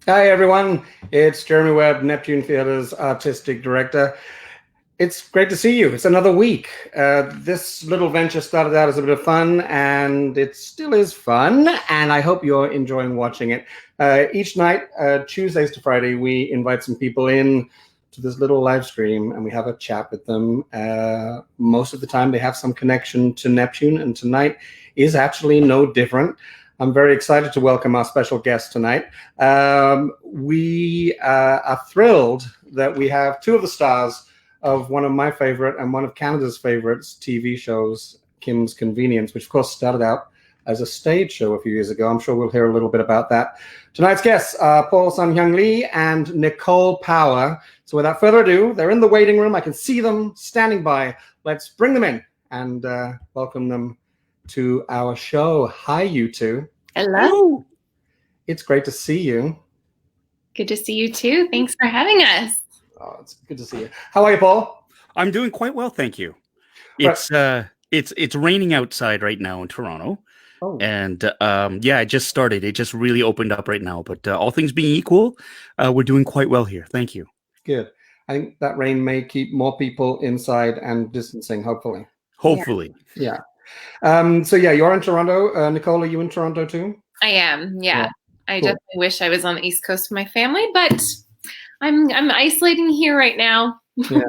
Hi, everyone. It's Jeremy Webb, Neptune Theatre's artistic director. It's great to see you. It's another week. This little venture started out as a bit of fun, and it still is fun, and I hope you're enjoying watching it. Each night, Tuesdays to Friday, we invite some people in to this little live stream, and we have a chat with them. Most of the time, they have some connection to Neptune, and tonight is actually no different. I'm very excited to welcome our special guest tonight. We are thrilled that we have two of the stars of one of my favorite and one of Canada's favorites TV shows, Kim's Convenience, which of course started out as a stage show a few years ago. I'm sure we'll hear a little bit about that. Tonight's guests are Paul Sun-Hyung Lee and Nicole Power. So without further ado, they're in the waiting room. I can see them standing by. Let's bring them in and welcome them to our show. Hi, you two. Hello. It's great to see you. Good to see you too. Thanks for having us. Oh, it's good to see you. How are you, Paul? I'm doing quite well, thank you. It's raining outside right now in Toronto. Oh. And yeah, it just started. It just really opened up right now. But all things being equal, we're doing quite well here. Thank you. Good. I think that rain may keep more people inside and distancing, hopefully. Hopefully. Yeah. So yeah, you're in Toronto. Nicole, are you in Toronto too? I am. Yeah. I Cool. definitely wish I was on the East Coast with my family, but I'm isolating here right now. Yeah.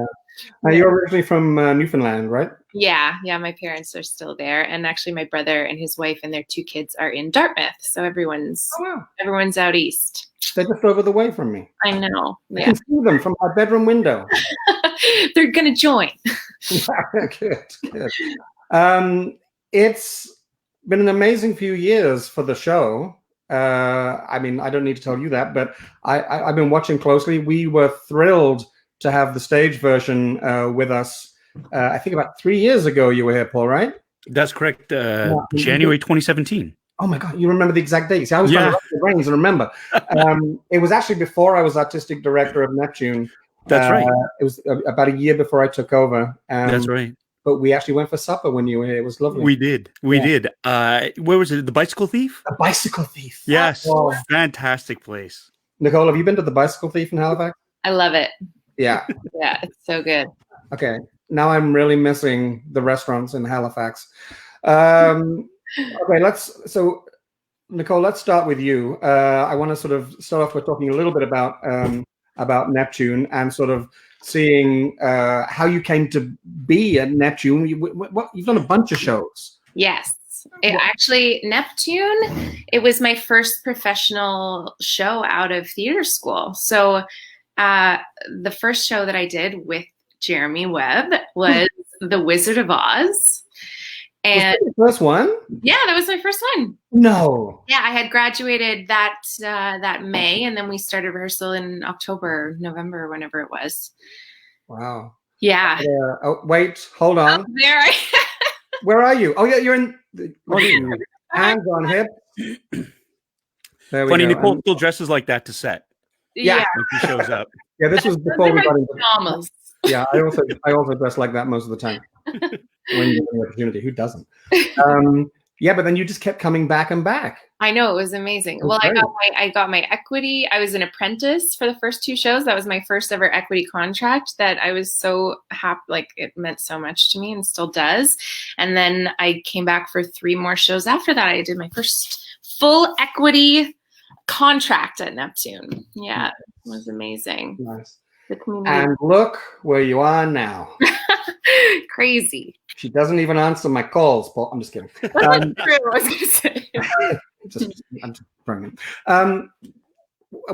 You're originally from Newfoundland, right? Yeah. My parents are still there, and actually, my brother and his wife and their two kids are in Dartmouth. So everyone's out east. They're just over the way from me. I know. I Yeah. can see them from my bedroom window. They're gonna join. Good. It's been an amazing few years for the show. I mean, I don't need to tell you that, but I've been watching closely. We were thrilled to have the stage version with us. I think about 3 years ago you were here, Paul, right? That's correct. January 2017. Oh my God, you remember the exact dates. I was trying to wrap the brains and remember. It was actually before I was artistic director of Neptune. That's right. It was about a year before I took over. That's right. But we actually went for supper when you were here. It was lovely. We did. Where was it? The Bicycle Thief? The Bicycle Thief. Yes. Oh. Fantastic place. Nicole, have you been to the Bicycle Thief in Halifax? I love it. Yeah. Yeah, it's so good. Okay. Now I'm really missing the restaurants in Halifax. Okay, so Nicole, let's start with you. I want to sort of start off with talking a little bit about Neptune and sort of seeing how you came to be at Neptune. You've done a bunch of shows. Yes. Actually, Neptune, it was my first professional show out of theater school. So the first show that I did with Jeremy Webb was The Wizard of Oz. And was that the first one? Yeah, that was my first one. No. Yeah, I had graduated that May, and then we started rehearsal in October, November, whenever it was. Wow. Yeah. Oh, wait, hold on. Oh, there I Where are you? Oh yeah, you're in. Hands on hip. There we Funny, go. Nicole still dresses like that to set. Yeah. When she shows up. Yeah, this was before we got into. pajamas. Yeah, I also dress like that most of the time. When you get the opportunity, who doesn't? Yeah, but then you just kept coming back and back. I know, it was amazing. Well, I got my equity. I was an apprentice for the first two shows. That was my first ever equity contract that I was so happy, like it meant so much to me and still does. And then I came back for 3 more shows after that. I did my first full equity contract at Neptune. Yeah, it was amazing. Nice. The community. And look where you are now. Crazy. She doesn't even answer my calls, Paul. I'm just kidding. True, I was going to say. I'm just bringing.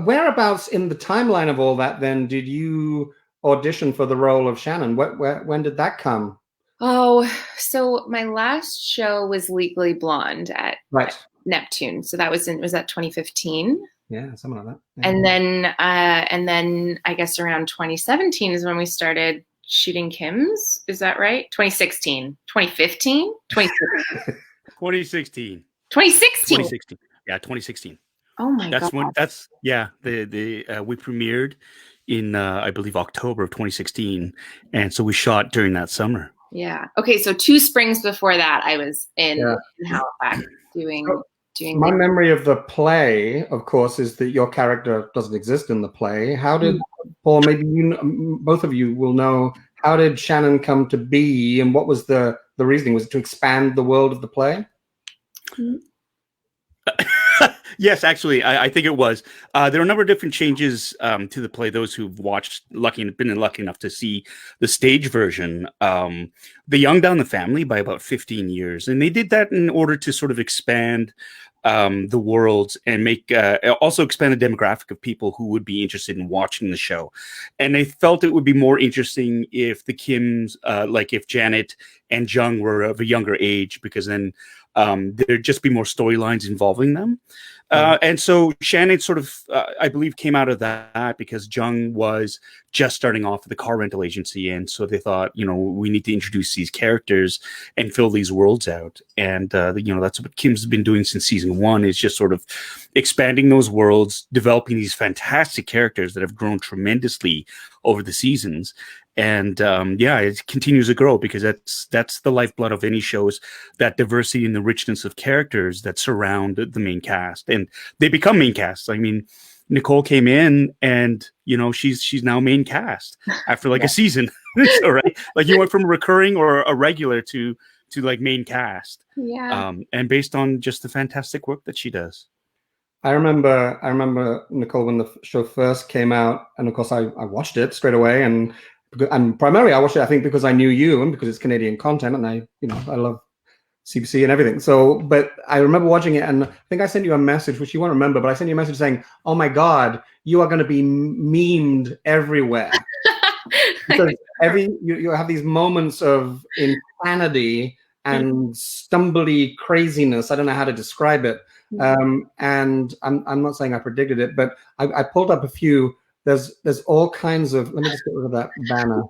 Whereabouts in the timeline of all that then did you audition for the role of Shannon? When did that come? Oh, so my last show was Legally Blonde at Neptune. So that was that 2015? Yeah, something like that. Yeah. And then I guess around 2017 is when we started shooting Kim's. Is that right? 2016, 2015, 2016. 2016. 2016. 2016. Yeah, 2016. Oh my god. We premiered in I believe October of 2016, and so we shot during that summer. Yeah. Okay, so 2 springs before that, I was in Halifax doing doing. My memory of the play, of course, is that your character doesn't exist in the play. How did Paul? Maybe both of you will know. How did Shannon come to be, and what was the reasoning? Was it to expand the world of the play? Yes, actually, I think it was. There are a number of different changes to the play. Those who've watched, been lucky enough to see the stage version, they younged down the family by about 15 years, and they did that in order to sort of expand the world and make also expand the demographic of people who would be interested in watching the show. And they felt it would be more interesting if the Kims, like if Janet and Jung were of a younger age, because then there'd just be more storylines involving them. And so Shannon sort of, I believe, came out of that because Jung was just starting off with the car rental agency. And so they thought, we need to introduce these characters and fill these worlds out. And, that's what Kim's been doing since season 1, is just sort of expanding those worlds, developing these fantastic characters that have grown tremendously over the seasons. And it continues to grow because that's the lifeblood of any shows, that diversity and the richness of characters that surround the main cast, and they become main casts. I mean, Nicole came in, and she's now main cast after a season. So, right, like you went from recurring or a regular to like main cast. Yeah. And based on just the fantastic work that she does. I remember Nicole when the show first came out, and of course I watched it straight away, and primarily I watched it, I think, because I knew you and because it's Canadian content, and I love CBC and everything. So, but I remember watching it, and I think I sent you a message, which you won't remember, but I sent you a message saying, "Oh my God, you are going to be memed everywhere." Because you have these moments of insanity and stumbly craziness. I don't know how to describe it. And I'm not saying I predicted it, but I pulled up a few. There's all kinds of, let me just get rid of that banner.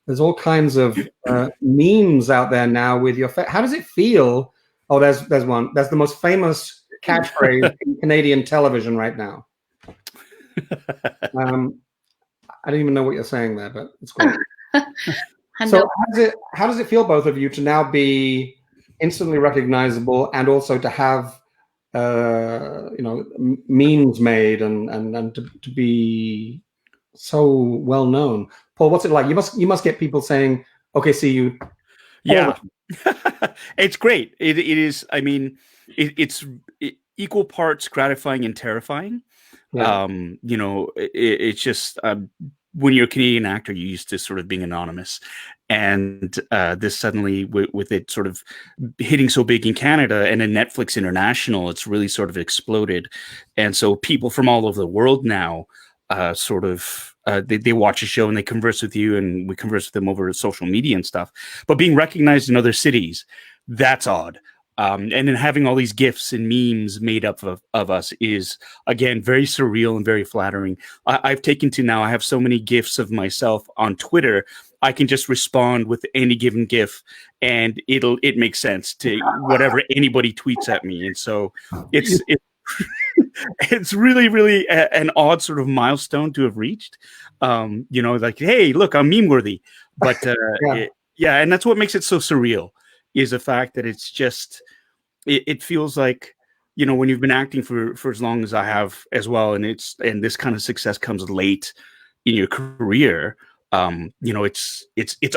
There's all kinds of memes out there now with your face. How does it feel? Oh, there's one. That's the most famous catchphrase in Canadian television right now. I don't even know what you're saying there, but it's great. So how does it feel, both of you, to now be instantly recognizable and also to have memes made and to be so well known? Paul, what's it like? You must get people saying, "Okay, see you." Yeah, it's great. It is. I mean, it's equal parts gratifying and terrifying. Yeah. It's just when you're a Canadian actor, you're used to sort of being anonymous, and this suddenly with it sort of hitting so big in Canada and in Netflix International, it's really sort of exploded. And so people from all over the world now they watch a show and they converse with you, and we converse with them over social media and stuff. But being recognized in other cities, that's odd. And then having all these GIFs and memes made up of us is, again, very surreal and very flattering. I've taken to now, I have so many GIFs of myself on Twitter, I can just respond with any given GIF and it makes sense to whatever anybody tweets at me. And so it's really, really an odd sort of milestone to have reached. Like, hey, look, I'm meme worthy. But and that's what makes it so surreal, is the fact that it's just, it feels like, when you've been acting for as long as I have as well, and this kind of success comes late in your career, it's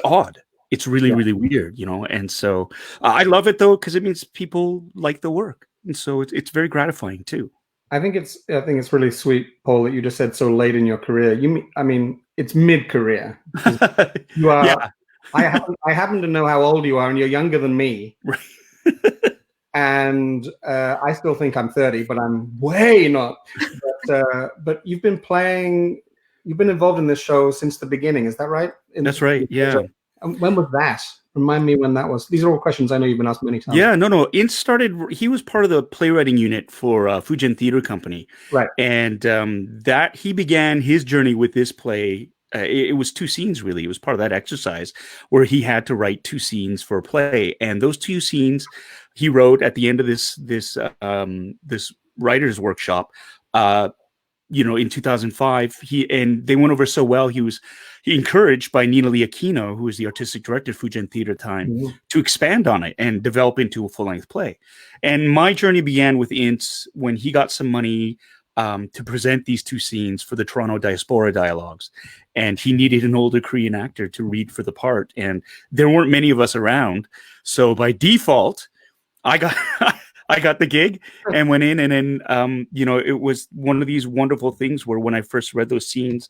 odd. It's really, really weird, and so I love it though, because it means people like the work. And so it's very gratifying too. I think it's really sweet, Paul, that you just said so late in your career. It's mid-career. You are. Yeah. I happen to know how old you are, and you're younger than me. Right. And I still think I'm 30, but I'm way not. But you've been involved in this show since the beginning. Is that right? That's right. Yeah. When was that? Remind me when that was. These are all questions I know you've been asked many times. Yeah, no. He was part of the playwriting unit for Fujian Theater Company. Right. And that he began his journey with this play. It was 2 scenes, really. It was part of that exercise where he had to write 2 scenes for a play. And those 2 scenes he wrote at the end of this writer's workshop. in 2005, they went over so well. He encouraged by Nina Lee Aquino, who was the artistic director of Fujian Theater at the time, to expand on it and develop into a full-length play. And my journey began with Ince when he got some money to present these two scenes for the Toronto Diaspora Dialogues. And he needed an older Korean actor to read for the part. And there weren't many of us around. So by default, I got I got the gig and went in. And then, it was one of these wonderful things where when I first read those scenes,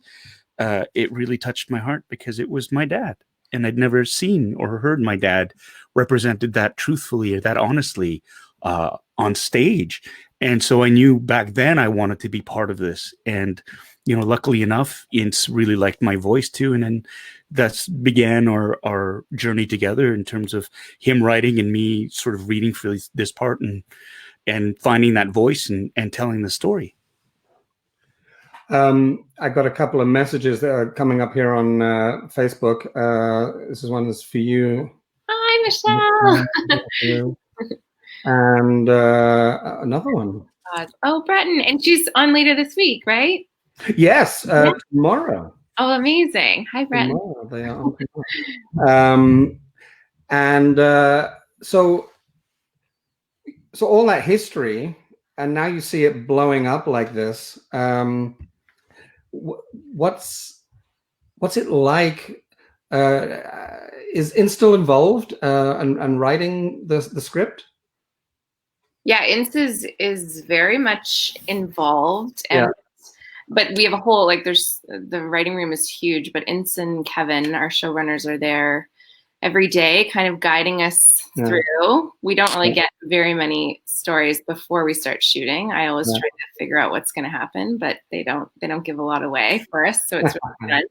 it really touched my heart because it was my dad. And I'd never seen or heard my dad represented that truthfully or that honestly on stage. And so I knew back then I wanted to be part of this. And, luckily enough, Ince really liked my voice too. And then that's began our journey together in terms of him writing and me sort of reading for this part and finding that voice and telling the story. I got a couple of messages that are coming up here on Facebook. This one is for you. Hi, Michelle. And another one. Oh, Breton. And she's on later this week, right? Yes, tomorrow. Oh, amazing. Hi, Breton. Tomorrow they are. So all that history, and now you see it blowing up like this. What's it like? Is Ince still involved and writing the script? Yeah, Ince is very much involved, but we have a whole the writing room is huge. But Ince and Kevin, our showrunners, are there every day, kind of guiding us through. We don't really get very many stories before we start shooting. I always try to figure out what's going to happen, but they don't give a lot away for us, so it's really fun.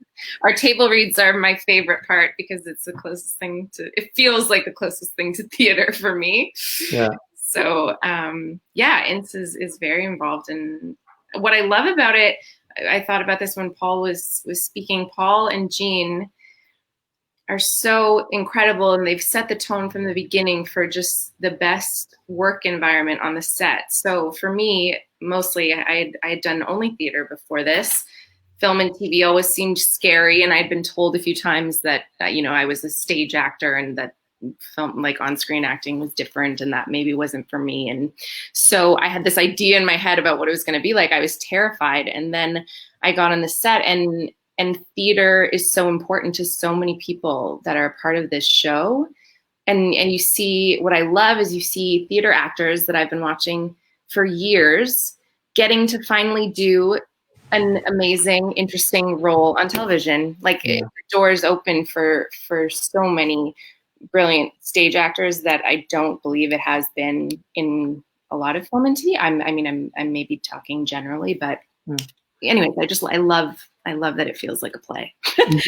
Our table reads are my favorite part because it's the closest thing it feels like the closest thing to theater for me. Yeah. So, Ince is very involved. And what I love about it, I thought about this when Paul was speaking. Paul and Jean are so incredible, and they've set the tone from the beginning for just the best work environment on the set. So for me, mostly, I had done only theater before this. Film and TV always seemed scary, and I'd been told a few times that, I was a stage actor and that film, on-screen acting, was different and that maybe wasn't for me. And so I had this idea in my head about what it was going to be like. I was terrified. And then I got on the set, and theater is so important to so many people that are a part of this show. And you see, what I love is you see theater actors that I've been watching for years getting to finally do an amazing, interesting role on television. The doors open for so many brilliant stage actors that I don't believe it has been in a lot of film and TV. I'm maybe talking generally, but anyways, I love that it feels like a play. Did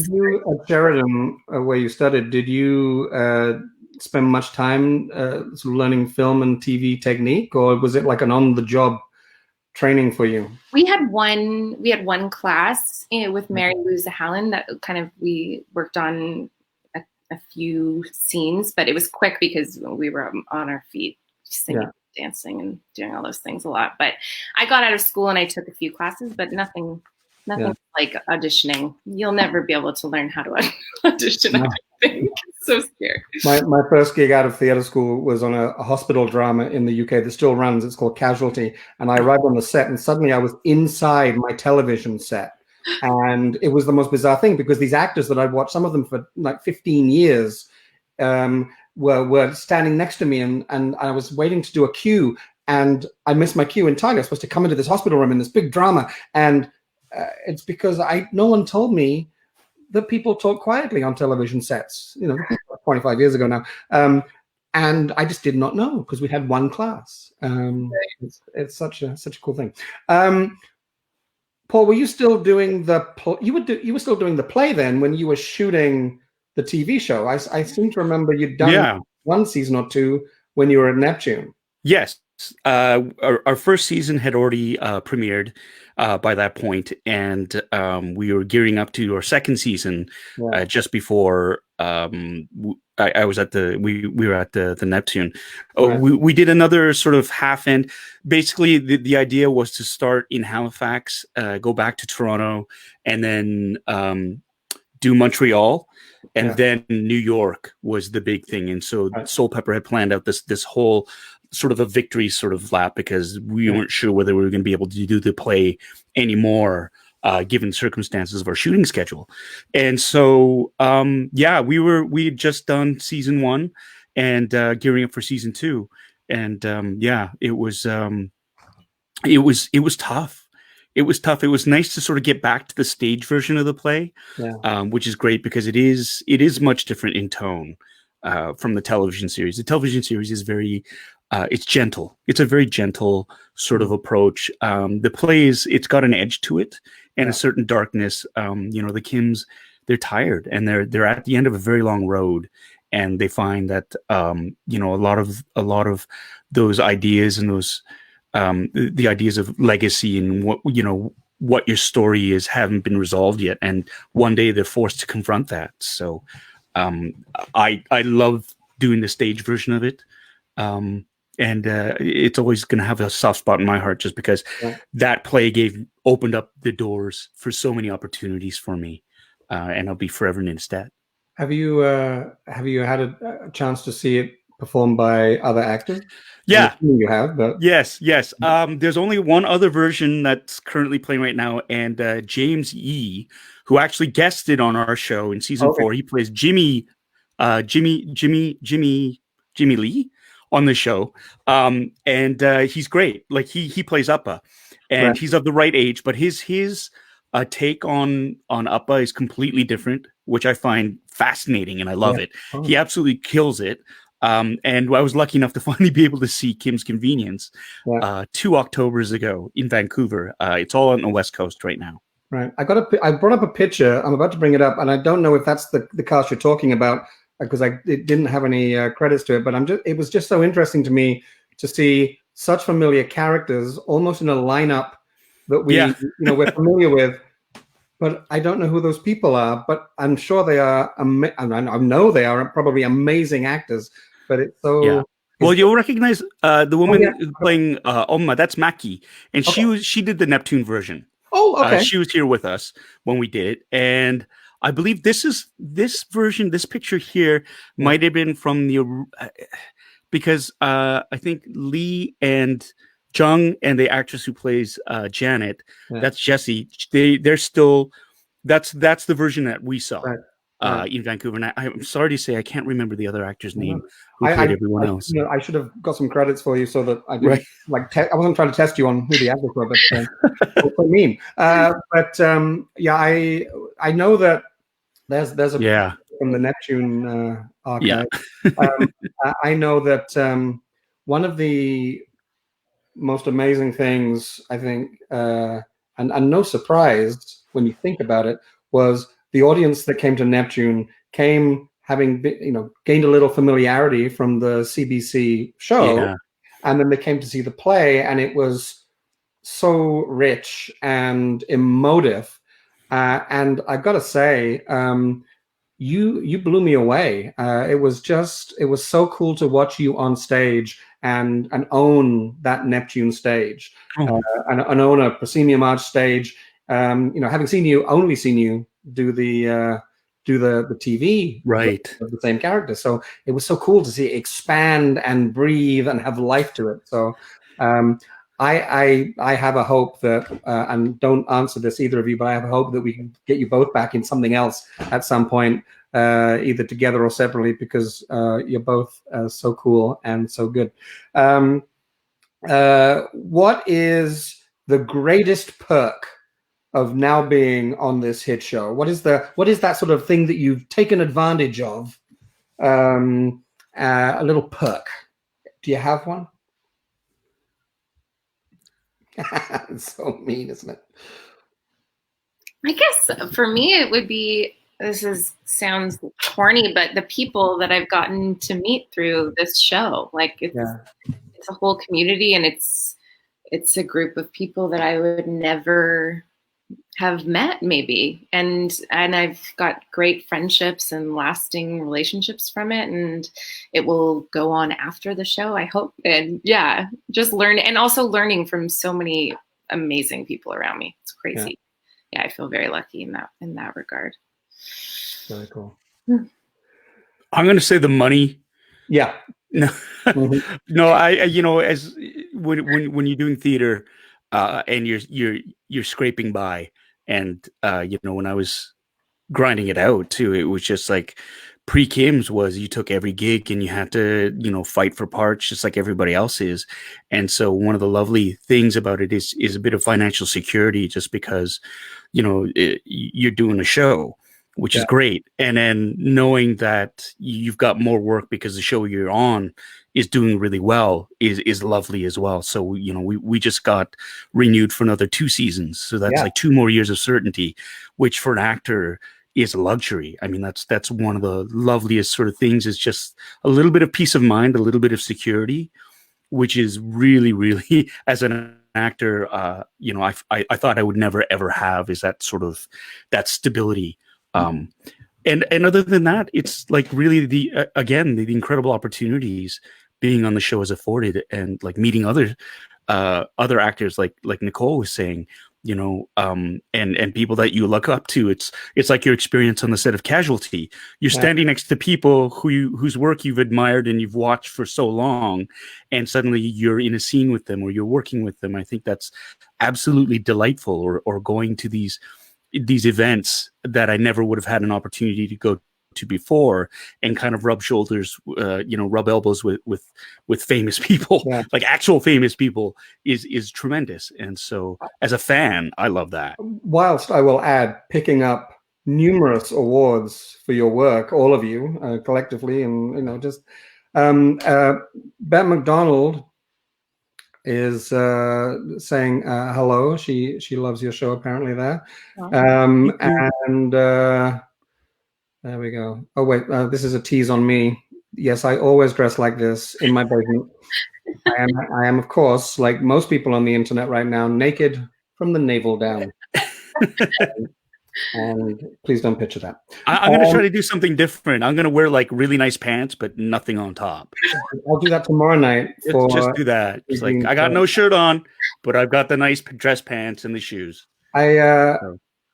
you at Sheridan, where you studied, did you spend much time sort of learning film and TV technique, or was it like an on-the-job training for you? We had one class with Mary Lou Zahalin that kind of we worked on a few scenes, but it was quick because we were on our feet singing, dancing, and doing all those things a lot. But I got out of school and I took a few classes, but nothing like auditioning. You'll never be able to learn how to audition. I think. So scared. My first gig out of theater school was on a hospital drama in the UK that still runs. It's called Casualty. And I arrived on the set and suddenly I was inside my television set. And it was the most bizarre thing because these actors that I'd watched, some of them for like 15 years, were standing next to me, and I was waiting to do a cue, and I missed my cue entirely. I was supposed to come into this hospital room in this big drama, and it's because no one told me that people talk quietly on television sets. 25 years ago now, and I just did not know because we had one class. It's such a cool thing. Paul, were you still doing you were still doing the play then when you were shooting the TV show? I seem to remember you'd done one season or two when you were at Neptune. Yes. our first season had already premiered by that point, and we were gearing up to our second season just before I was at we were at the Neptune. We did another sort of half end. Basically, the idea was to start in Halifax, go back to Toronto, and then do Montreal. And then New York was the big thing. And so Soul Pepper had planned out this whole sort of a victory sort of lap, because we weren't sure whether we were going to be able to do the play anymore, given circumstances of our shooting schedule. And so, we had just done season 1 and gearing up for season 2. And it was tough. It was tough. It was nice to sort of get back to the stage version of the play, which is great because it is much different in tone from the television series. The television series is very, it's gentle. It's a very gentle sort of approach. The play it's got an edge to it and a certain darkness. The Kims, they're tired and they're at the end of a very long road, and they find that a lot of those ideas and those the ideas of legacy and what your story is haven't been resolved yet, and one day they're forced to confront that. So I love doing the stage version of it, and it's always going to have a soft spot in my heart, just because that play opened up the doors for so many opportunities for me, and I'll be forever in its debt. Have you had a chance to see it performed by other actors? Yeah, you have, but yes. There's only one other version that's currently playing right now, and James Yee, who actually guested on our show in season 4, he plays Jimmy Lee on the show, and he's great. Like he plays Appa, and he's of the right age, but his take on Appa is completely different, which I find fascinating, and I love it. He absolutely kills it. And I was lucky enough to finally be able to see Kim's Convenience 2 Octobers ago in Vancouver. It's all on the West Coast right now. Right. I brought up a picture. I'm about to bring it up, and I don't know if that's the cast you're talking about, because it didn't have any credits to it. But it was just so interesting to me to see such familiar characters almost in a lineup that we're familiar with. But I don't know who those people are. But I'm sure they are. I know they are probably amazing actors. But it's so. Yeah. Well, you'll recognize the woman playing Oma. That's Maki, and she did the Neptune version. Oh, okay. She was here with us when we did it, and I believe this version, this picture here, might have been from the because I think Lee and Jung and the actress who plays Janet, that's Jessie. They're still that's the version that we saw. In Vancouver, and I'm sorry to say I can't remember the other actor's name who played everyone else. I should have got some credits for you so that I didn't I wasn't trying to test you on who the actors were, but what I mean. I know that there's a from the Neptune archive. I know that one of the most amazing things, I think, and no surprise when you think about it, was the audience that came to Neptune came having gained a little familiarity from the CBC show, and then they came to see the play, and it was so rich and emotive. And I've got to say, you blew me away. It was so cool to watch you on stage and own that Neptune stage, and own a proscenium arch stage. Having only seen you do the TV of the same character, so it was so cool to see it expand and breathe and have life to it. So I have a hope that and don't answer this either of you, but I have a hope that we can get you both back in something else at some point, either together or separately, because you're both so cool and so good. What is the greatest perk of now being on this hit show? What is that sort of thing that you've taken advantage of? A little perk. Do you have one? It's so mean, isn't it? I guess for me it would be, sounds corny, but the people that I've gotten to meet through this show. Like it's a whole community, and it's a group of people that I would never have met maybe, and I've got great friendships and lasting relationships from it, and it will go on after the show, I hope. And yeah, just learn, and also learning from so many amazing people around me. It's crazy. Yeah, I feel very lucky in that regard. Very cool. I'm going to say the money. Yeah. No, no. I as when you're doing theater, and you're scraping by, and when I was grinding it out too, it was just like pre-Kim's was you took every gig and you had to fight for parts just like everybody else is, and so one of the lovely things about it is a bit of financial security, just because you're doing a show, which is great. And then knowing that you've got more work because the show you're on is doing really well is lovely as well. So, we just got renewed for another 2 seasons. So that's like 2 more years of certainty, which for an actor is a luxury. I mean, that's one of the loveliest sort of things, is just a little bit of peace of mind, a little bit of security, which is really, really, as an actor, I thought I would never, ever have, is that sort of that stability. And other than that, it's like really the incredible opportunities being on the show has afforded, and like meeting other actors like Nicole was saying, and people that you look up to. It's like your experience on the set of Casualty. You're standing next to people whose work you've admired and you've watched for so long, and suddenly you're in a scene with them or you're working with them. I think that's absolutely delightful. Or going to these events that I never would have had an opportunity to go to before, and kind of rub shoulders, rub elbows with famous people, like actual famous people, is tremendous. And so as a fan, I love that. Whilst I will add, picking up numerous awards for your work, all of you collectively, and just Bette McDonald is saying hello. She loves your show, apparently, there. And there we go. Oh wait, this is a tease on me. Yes, I always dress like this in my basement. I am, of course, like most people on the internet right now, naked from the navel down. And please don't picture that. I'm going to try to do something different. I'm going to wear like really nice pants, but nothing on top. I'll do that tomorrow night. Just do that. It's like, I got no shirt on, but I've got the nice dress pants and the shoes.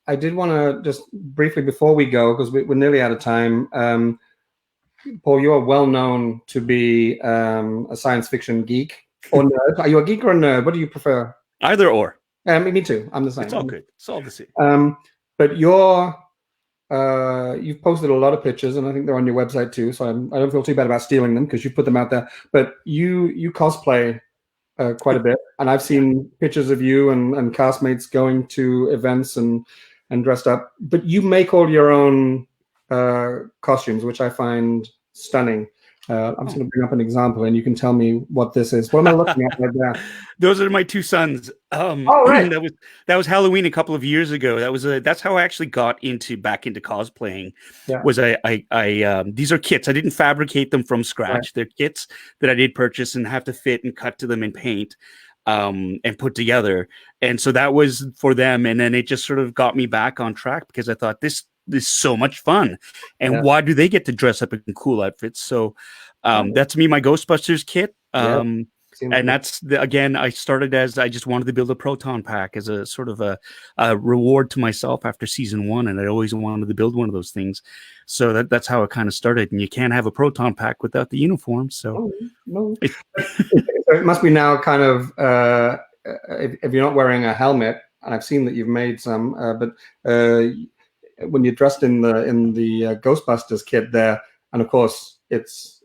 I did want to just briefly, before we go, because we're nearly out of time. Paul, you are well known to be a science fiction geek or nerd. Are you a geek or a nerd? What do you prefer? Either or. Me too. I'm the same. It's all good. It's all the same. But you've posted a lot of pictures, and I think they're on your website too. So I don't feel too bad about stealing them, because you put them out there. But you cosplay quite a bit, and I've seen pictures of you and castmates going to events and dressed up. But you make all your own costumes, which I find stunning. I'm just going to bring up an example, and you can tell me what this is. What am I looking at right there? Those are my 2 sons. Right. That was Halloween a couple of years ago. That's how I actually got back into cosplaying. Was I these are kits. I didn't fabricate them from scratch. Right. They're kits that I did purchase and have to fit and cut to them in paint, and put together. And so that was for them. And then it just sort of got me back on track, because I thought this is so much fun, and why do they get to dress up in cool outfits? So that's me, my Ghostbusters kit. And that's again, I started as I just wanted to build a proton pack as a sort of a reward to myself after season 1, and I always wanted to build one of those things. So that's how it kind of started. And you can't have a proton pack without the uniform. So it must be now kind of if you're not wearing a helmet, and I've seen that you've made some, but when you're dressed in the Ghostbusters kit there, and of course it's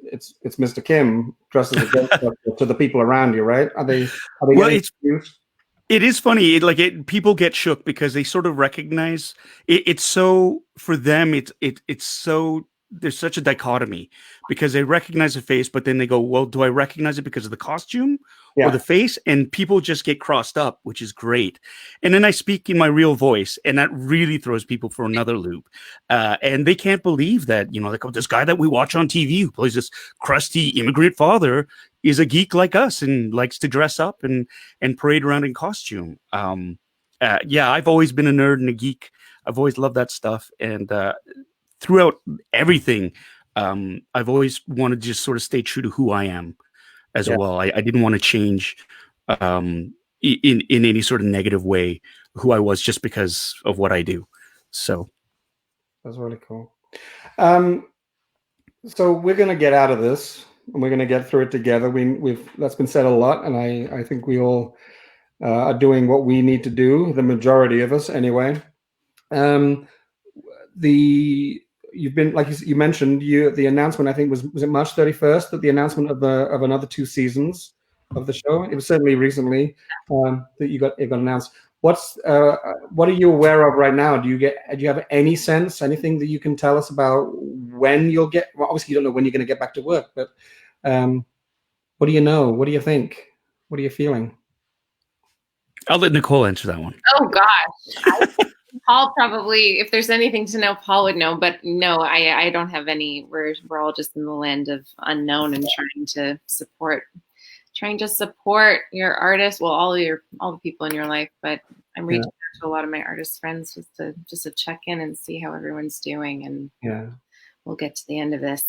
Mr. Kim dressed as a Ghostbuster to the people around you, right? Are they well, it is funny. People get shook because they sort of recognize it. It's so, for them, it's so there's such a dichotomy because they recognize the face, but then they go, well, do I recognize it because of the costume or the face? And people just get crossed up, which is great. And then I speak in my real voice, and that really throws people for another loop. And they can't believe that, you know, like, oh, this guy that we watch on TV who plays this crusty immigrant father is a geek like us and likes to dress up and parade around in costume. Yeah, I've always been a nerd and a geek. I've always loved that stuff. And throughout everything, I've always wanted to just sort of stay true to who I am as well. I didn't want to change in any sort of negative way who I was just because of what I do. So that's really cool. So we're going to get out of this and we're going to get through it together. That's been said a lot, and I think we all are doing what we need to do, the majority of us anyway. You've been, like you mentioned, the announcement, I think was it March 31st, that the announcement of another 2 seasons of the show. It was certainly recently that it got announced. What are you aware of right now? Do you have any sense, anything that you can tell us about when you'll get? Well, obviously you don't know when you're going to get back to work, but what do you know? What do you think? What are you feeling? I'll let Nicole answer that one. Oh gosh. Paul probably, if there's anything to know, Paul would know, but no, I don't have any. We're all just in the land of unknown and trying to support your artists. Well, all the people in your life, but I'm reaching out to a lot of my artist friends just to check in and see how everyone's doing, and we'll get to the end of this.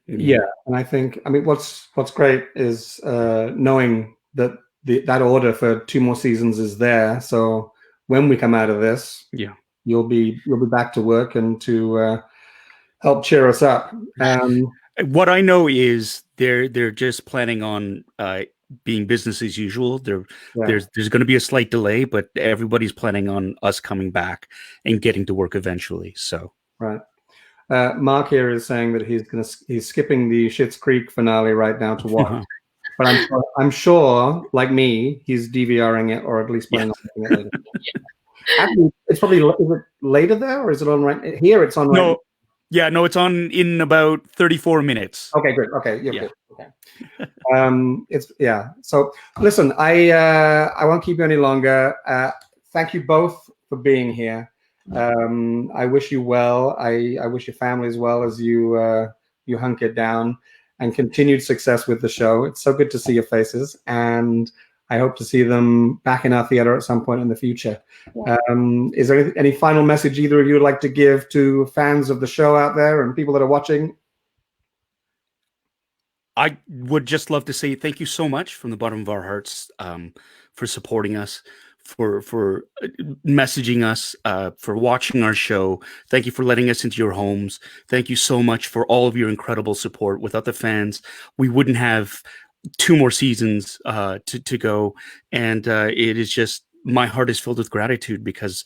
Yeah, and I think, I mean, what's great is knowing that that order for 2 more seasons is there. So when we come out of this, you'll be back to work and to help cheer us up. What I know is they're just planning on being business as usual. There's going to be a slight delay, but everybody's planning on us coming back and getting to work eventually. So right. Mark here is saying that he's skipping the Schitt's Creek finale right now to watch. But I'm sure, like me, he's DVRing it, or at least planning on making it later. Actually, it's probably, is it later there, or is it on right here? It's on right. No, no, it's on in about 34 minutes. Okay, good. Okay, good. Okay. So listen, I won't keep you any longer. Thank you both for being here. I wish you well. I wish your families well as you hunker down. And continued success with the show. It's so good to see your faces, and I hope to see them back in our theater at some point in the future. Is there any final message either of you would like to give to fans of the show out there and people that are watching? I would just love to say thank you so much from the bottom of our hearts for supporting us, for messaging us, for watching our show. Thank you for letting us into your homes. Thank you so much for all of your incredible support. Without the fans, we wouldn't have 2 more seasons to go. And it is just, my heart is filled with gratitude because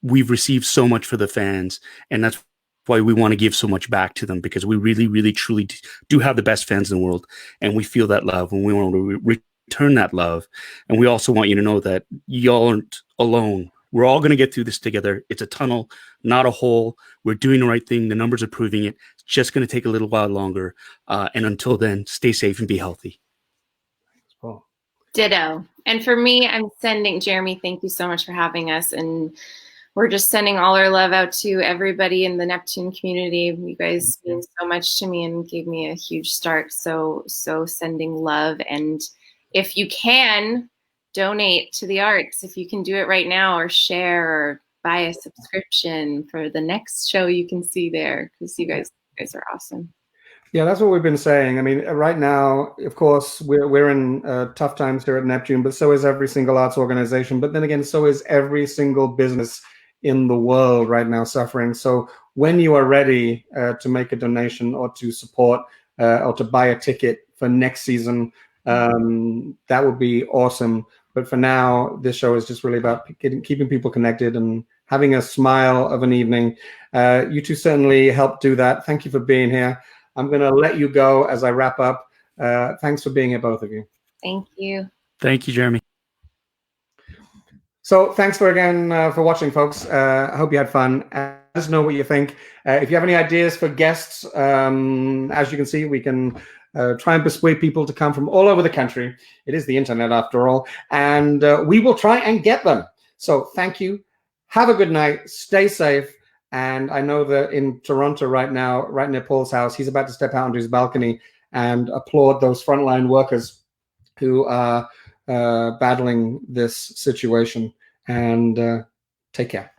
we've received so much for the fans. And that's why we want to give so much back to them, because we really, really, truly do have the best fans in the world. And we feel that love, and we want to return that love. And we also want you to know that y'all aren't alone. We're all going to get through this together. It's a tunnel, not a hole. We're doing the right thing. The numbers are proving it. It's just going to take a little while longer. And until then, stay safe and be healthy. Cool. Ditto. And for me, I'm sending, Jeremy, thank you so much for having us. And we're just sending all our love out to everybody in the Neptune community. You guys mean so much to me and gave me a huge start. So sending love. And if you can, donate to the arts. If you can do it right now, or share, or buy a subscription for the next show you can see there, because you guys are awesome. Yeah, that's what we've been saying. I mean, right now, of course, we're in tough times here at Neptune, but so is every single arts organization. But then again, so is every single business in the world right now suffering. So when you are ready to make a donation, or to support, or to buy a ticket for next season, that would be awesome. But for now, this show is just really about keeping people connected and having a smile of an evening. You two certainly helped do that. Thank you for being here. I'm going to let you go as I wrap up. Thanks for being here, both of you. Thank you. Thank you, Jeremy. So thanks for watching, folks. I hope you had fun. us know what you think. If you have any ideas for guests, as you can see, we can try and persuade people to come from all over the country. It is the internet after all. And we will try and get them. So thank you. Have a good night. Stay safe. And I know that in Toronto right now, right near Paul's house, he's about to step out onto his balcony and applaud those frontline workers who are battling this situation. And take care.